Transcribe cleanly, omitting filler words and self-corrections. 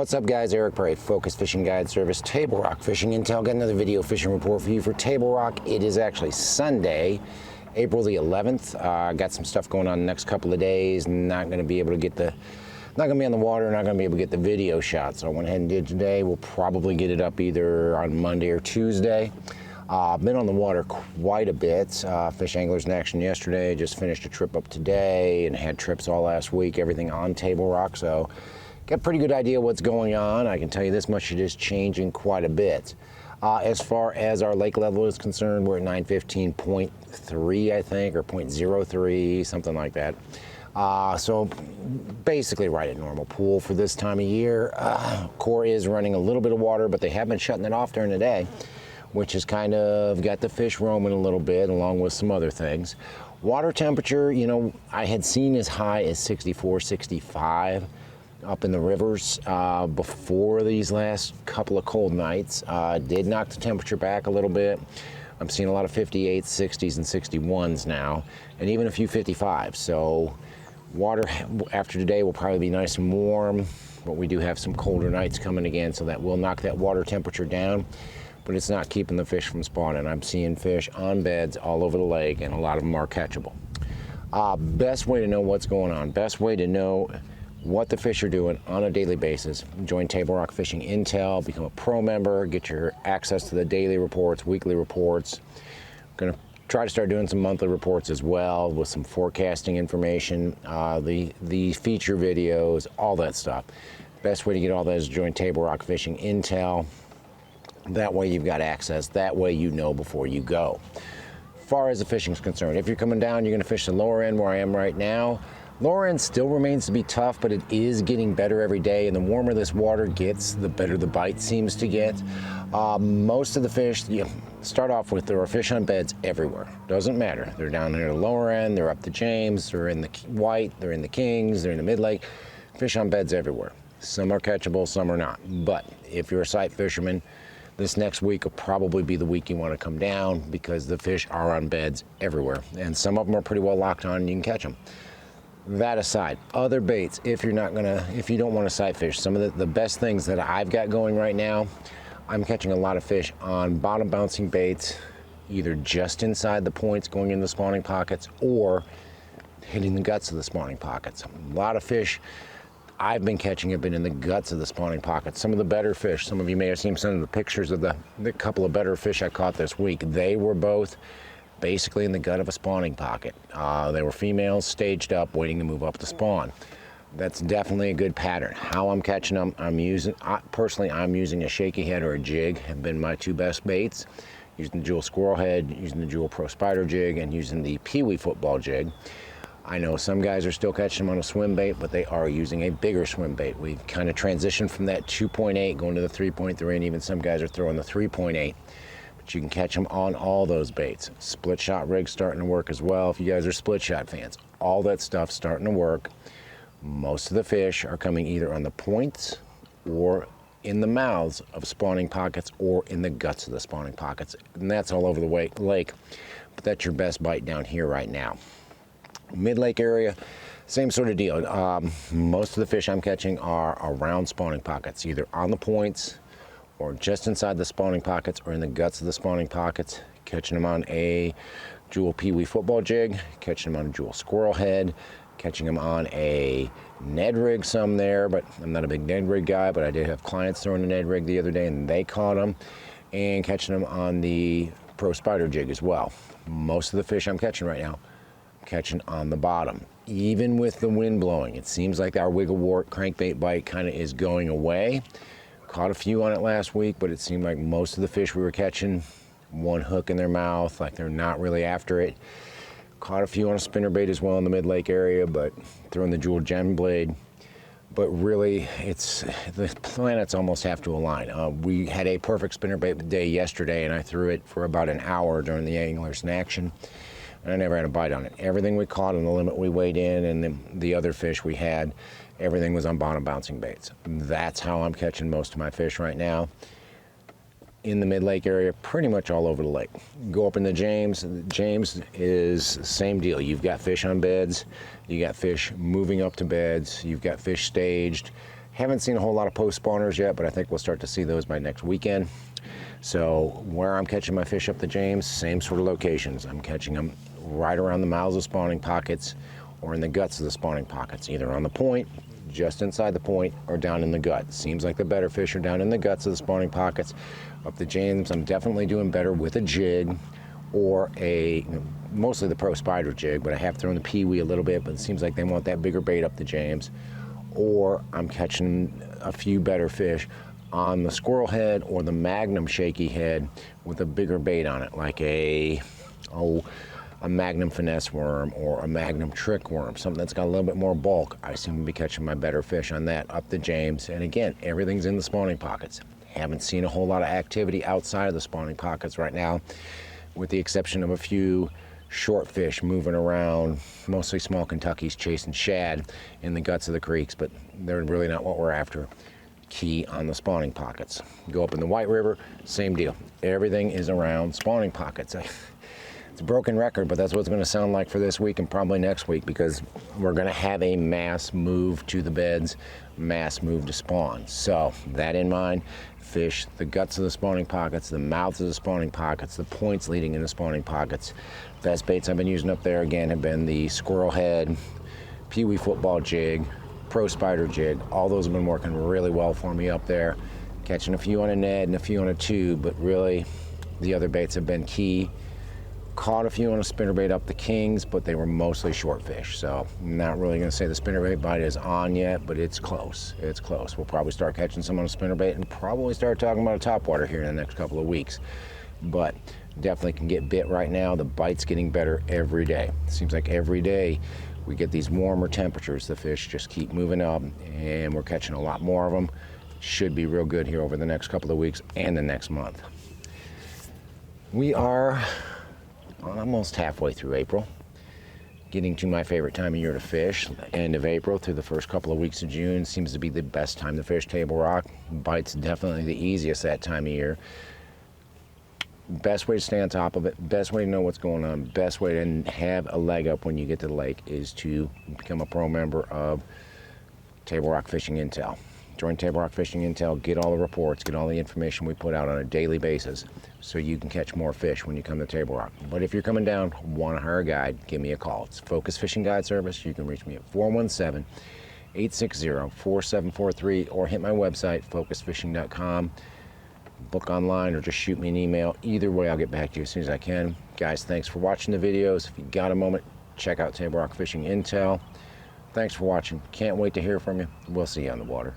What's up, guys? Eric Perry, Focus Fishing Guide Service, Table Rock Fishing Intel. Got another video fishing report for you for Table Rock. It is actually Sunday, April the 11th. Got some stuff going on the next couple of days. Not going to be able to get not going to be on the water, not going to be able to get the video shot. So I went ahead and did today. We'll probably get it up either on Monday or Tuesday. Been on the water quite a bit. Fish Anglers in Action yesterday. Just finished a trip up today and had trips all last week. Everything on Table Rock. So got a pretty good idea what's going on. I can tell you this much, it is changing quite a bit. As far as our lake level is concerned, we're at 915.3, I think, or 0.03, something like that. So basically right at normal pool for this time of year. Core is running a little bit of water, but they have been shutting it off during the day, which has kind of got the fish roaming a little bit, along with some other things. Water temperature, you know, I had seen as high as 64, 65 up in the rivers before these last couple of cold nights. Did knock the temperature back a little bit. I'm seeing a lot of 58s, 60s, and 61s now, and even a few 55s. So water after today will probably be nice and warm, but we do have some colder nights coming again, so that will knock that water temperature down, but it's not keeping the fish from spawning. I'm seeing fish on beds all over the lake, and a lot of them are catchable. Best way to know what's going on, best way to know what the fish are doing on a daily basis, join Table Rock Fishing Intel, become a pro member, get your access to the daily reports, weekly reports. Gonna try to start doing some monthly reports as well, with some forecasting information, the feature videos, all that stuff. Best way to get all that is join Table Rock Fishing Intel. That way you've got access, that way you know before you go. As far as the fishing is concerned, if you're coming down, you're gonna fish the lower end where I am right now. Lower end still remains to be tough, but it is getting better every day, and the warmer this water gets, the better the bite seems to get. Most of the fish, you start off with, there are fish on beds everywhere. Doesn't matter. They're down near the lower end, they're up the James, they're in the White, they're in the Kings, they're in the Mid-Lake. Fish on beds everywhere. Some are catchable, some are not. But if you're a sight fisherman, this next week will probably be the week you want to come down, because the fish are on beds everywhere, and some of them are pretty well locked on and you can catch them. That aside, other baits, if you don't want to sight fish, some of the best things that I've got going right now, I'm catching a lot of fish on bottom bouncing baits, either just inside the points going into the spawning pockets or hitting the guts of the spawning pockets. A lot of fish I've been catching have been in the guts of the spawning pockets. Some of the better fish, some of you may have seen some of the pictures of the couple of better fish I caught this week. They were both basically in the gut of a spawning pocket. They were females staged up, waiting to move up to spawn. That's definitely a good pattern. How I'm catching them, personally, I'm using a shaky head or a jig, have been my two best baits. Using the Jewel Squirrel Head, using the Jewel Pro Spider jig, and using the Pee Wee football jig. I know some guys are still catching them on a swim bait, but they are using a bigger swim bait. We've kind of transitioned from that 2.8 going to the 3.3, and even some guys are throwing the 3.8. But you can catch them on all those baits. Split shot rig's starting to work as well. If you guys are split shot fans, all that stuff's starting to work. Most of the fish are coming either on the points or in the mouths of spawning pockets or in the guts of the spawning pockets. And that's all over the lake, but that's your best bite down here right now. Mid-lake area, same sort of deal. Most of the fish I'm catching are around spawning pockets, either on the points or just inside the spawning pockets or in the guts of the spawning pockets. Catching them on a Jewel Pee Wee football jig, catching them on a Jewel Squirrel Head, catching them on a Ned rig some there, but I'm not a big Ned rig guy, but I did have clients throwing a Ned rig the other day and they caught them, and catching them on the Pro Spider jig as well. Most of the fish I'm catching right now, I'm catching on the bottom. Even with the wind blowing, it seems like our wiggle wart crankbait bite kind of is going away. Caught a few on it last week, but it seemed like most of the fish we were catching, one hook in their mouth, like they're not really after it. Caught a few on a spinnerbait as well in the mid-lake area, but throwing the Jewel Gem Blade. But really, the planets almost have to align. We had a perfect spinnerbait day yesterday, and I threw it for about an hour during the Anglers in Action, and I never had a bite on it. Everything we caught on the limit we weighed in, and the other fish we had, everything was on bottom bouncing baits. That's how I'm catching most of my fish right now. In the mid-lake area, pretty much all over the lake. Go up in the James. James is same deal. You've got fish on beds, you got fish moving up to beds, you've got fish staged, Haven't seen a whole lot of post spawners yet, but I think we'll start to see those by next weekend. So where I'm catching my fish up the James, same sort of locations. I'm catching them right around the mouths of spawning pockets or in the guts of the spawning pockets, either on the point, just inside the point, or down in the gut. Seems like the better fish are down in the guts of the spawning pockets. Up the James, I'm definitely doing better with a jig or mostly the Pro Spider jig, but I have thrown the Pee-wee a little bit, but it seems like they want that bigger bait up the James. Or I'm catching a few better fish on the squirrel head or the Magnum shaky head with a bigger bait on it, like a Magnum finesse worm or a Magnum trick worm, something that's got a little bit more bulk. I seem to be catching my better fish on that up the James. And again, everything's in the spawning pockets. Haven't seen a whole lot of activity outside of the spawning pockets right now, with the exception of a few short fish moving around, mostly small Kentuckies chasing shad in the guts of the creeks, but they're really not what we're after. Key on the spawning pockets. Go up in the White River, same deal. Everything is around spawning pockets. It's a broken record, but that's what it's going to sound like for this week and probably next week, because we're going to have a mass move to the beds, mass move to spawn. So that in mind, fish the guts of the spawning pockets, the mouths of the spawning pockets, the points leading into spawning pockets. Best baits I've been using up there again have been the squirrel head, Pee-wee football jig, Pro Spider jig. All those have been working really well for me up there. Catching a few on a Ned and a few on a tube, but really the other baits have been key. Caught a few on a spinnerbait up the Kings, but they were mostly short fish. So I'm not really going to say the spinnerbait bite is on yet, but it's close. It's close. We'll probably start catching some on a spinnerbait and probably start talking about a topwater here in the next couple of weeks. But definitely can get bit right now. The bite's getting better every day. Seems like every day we get these warmer temperatures. The fish just keep moving up, and we're catching a lot more of them. Should be real good here over the next couple of weeks and the next month. We are almost halfway through April, getting to my favorite time of year to fish. End of April through the first couple of weeks of June seems to be the best time to fish table rock. Bite's definitely the easiest that time of year. Best way to stay on top of it, best way to know what's going on, best way to have a leg up when you get to the lake is to become a pro member of Table Rock Fishing Intel. Join Table Rock Fishing Intel, get all the reports, get all the information we put out on a daily basis so you can catch more fish when you come to Table Rock. But if you're coming down, want to hire a guide, give me a call. It's Focus Fishing Guide Service. You can reach me at 417-860-4743 or hit my website, focusfishing.com. Book online or just shoot me an email. Either way, I'll get back to you as soon as I can. Guys, thanks for watching the videos. If you got a moment, check out Table Rock Fishing Intel. Thanks for watching. Can't wait to hear from you. We'll see you on the water.